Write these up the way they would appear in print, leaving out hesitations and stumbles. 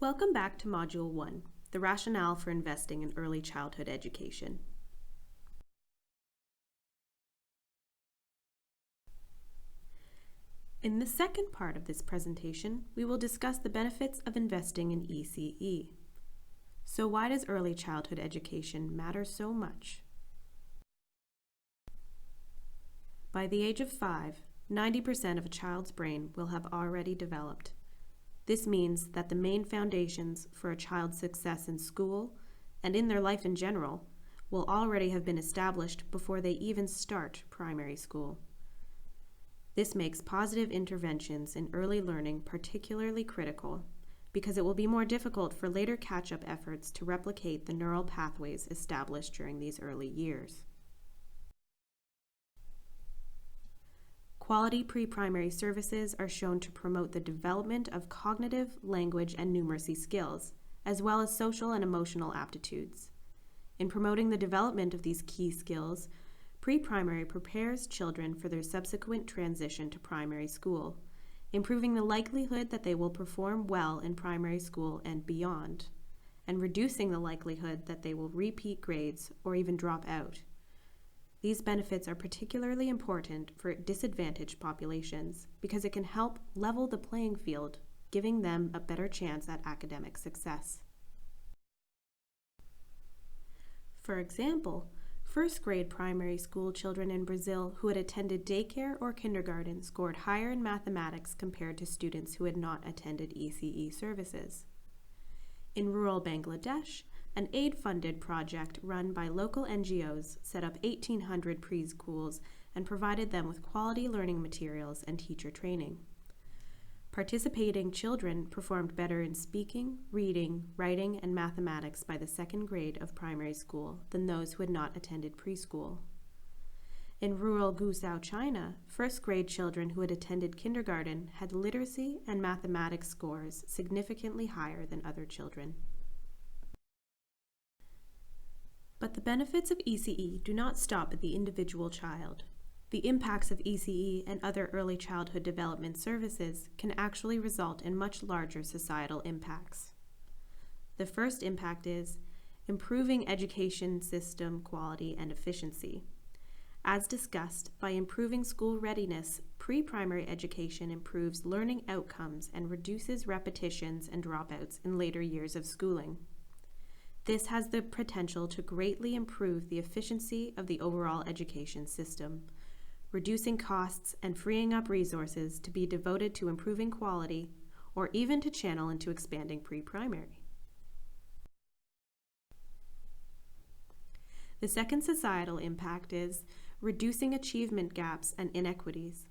Welcome back to Module 1, the rationale for investing in early childhood education. In the second part of this presentation, we will discuss the benefits of investing in ECE. So why does early childhood education matter so much? By the age of 5, 90% of a child's brain will have already developed. This means that the main foundations for a child's success in school and in their life in general will already have been established before they even start primary school. This makes positive interventions in early learning particularly critical because it will be more difficult for later catch-up efforts to replicate the neural pathways established during these early years. Quality pre-primary services are shown to promote the development of cognitive, language, and numeracy skills, as well as social and emotional aptitudes. In promoting the development of these key skills, pre-primary prepares children for their subsequent transition to primary school, improving the likelihood that they will perform well in primary school and beyond, and reducing the likelihood that they will repeat grades or even drop out. These benefits are particularly important for disadvantaged populations because it can help level the playing field, giving them a better chance at academic success. For example, first-grade primary school children in Brazil who had attended daycare or kindergarten scored higher in mathematics compared to students who had not attended ECE services. In rural Bangladesh, an aid-funded project run by local NGOs set up 1,800 preschools and provided them with quality learning materials and teacher training. Participating children performed better in speaking, reading, writing, and mathematics by the second grade of primary school than those who had not attended preschool. In rural Guizhou, China, first-grade children who had attended kindergarten had literacy and mathematics scores significantly higher than other children. But the benefits of ECE do not stop at the individual child. The impacts of ECE and other early childhood development services can actually result in much larger societal impacts. The first impact is improving education system quality and efficiency. As discussed, by improving school readiness, pre-primary education improves learning outcomes and reduces repetitions and dropouts in later years of schooling. This has the potential to greatly improve the efficiency of the overall education system, reducing costs and freeing up resources to be devoted to improving quality or even to channel into expanding pre-primary. The second societal impact is reducing achievement gaps and inequities.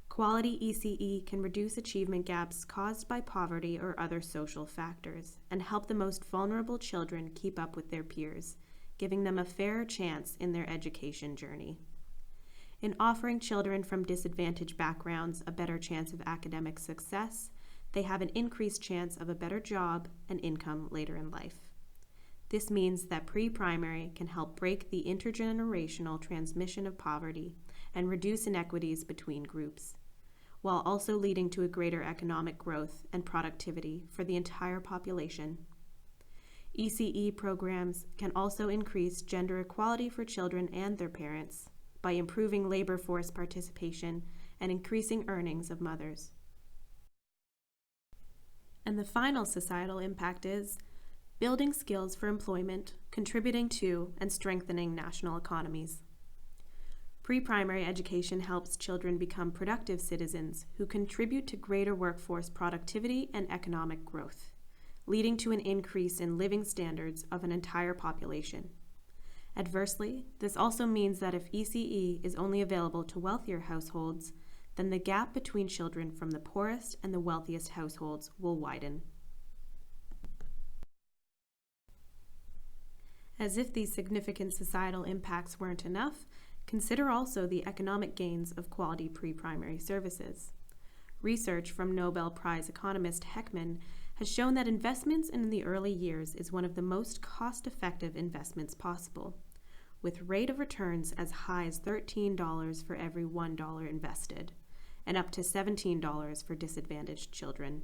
Quality ECE can reduce achievement gaps caused by poverty or other social factors and help the most vulnerable children keep up with their peers, giving them a fairer chance in their education journey. In offering children from disadvantaged backgrounds a better chance of academic success, they have an increased chance of a better job and income later in life. This means that pre-primary can help break the intergenerational transmission of poverty and reduce inequities between groups, while also leading to a greater economic growth and productivity for the entire population. ECE programs can also increase gender equality for children and their parents by improving labor force participation and increasing earnings of mothers. And the final societal impact is building skills for employment, contributing to and strengthening national economies. Pre-primary education helps children become productive citizens who contribute to greater workforce productivity and economic growth, leading to an increase in living standards of an entire population. Adversely, this also means that if ECE is only available to wealthier households, then the gap between children from the poorest and the wealthiest households will widen. As if these significant societal impacts weren't enough, consider also the economic gains of quality pre-primary services. Research from Nobel Prize economist Heckman has shown that investments in the early years is one of the most cost-effective investments possible, with rate of returns as high as $13 for every $1 invested, and up to $17 for disadvantaged children.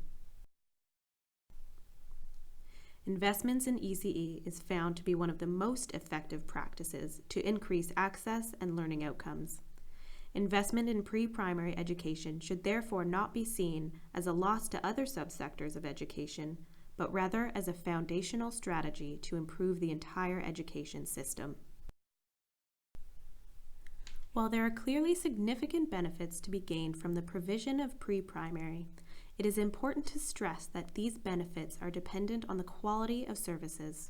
Investments in ECE is found to be one of the most effective practices to increase access and learning outcomes. Investment in pre-primary education should therefore not be seen as a loss to other subsectors of education, but rather as a foundational strategy to improve the entire education system. While there are clearly significant benefits to be gained from the provision of pre-primary, it is important to stress that these benefits are dependent on the quality of services.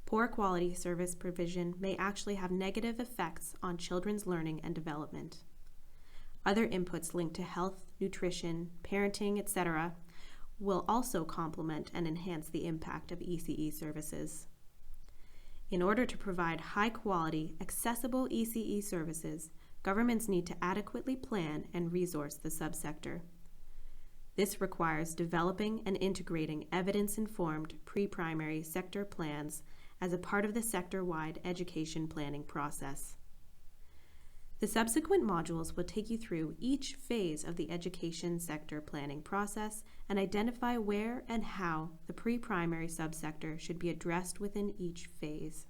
Poor quality service provision may actually have negative effects on children's learning and development. Other inputs linked to health, nutrition, parenting, etc. will also complement and enhance the impact of ECE services. In order to provide high-quality, accessible ECE services, governments need to adequately plan and resource the subsector. This requires developing and integrating evidence-informed pre-primary sector plans as a part of the sector-wide education planning process. The subsequent modules will take you through each phase of the education sector planning process and identify where and how the pre-primary subsector should be addressed within each phase.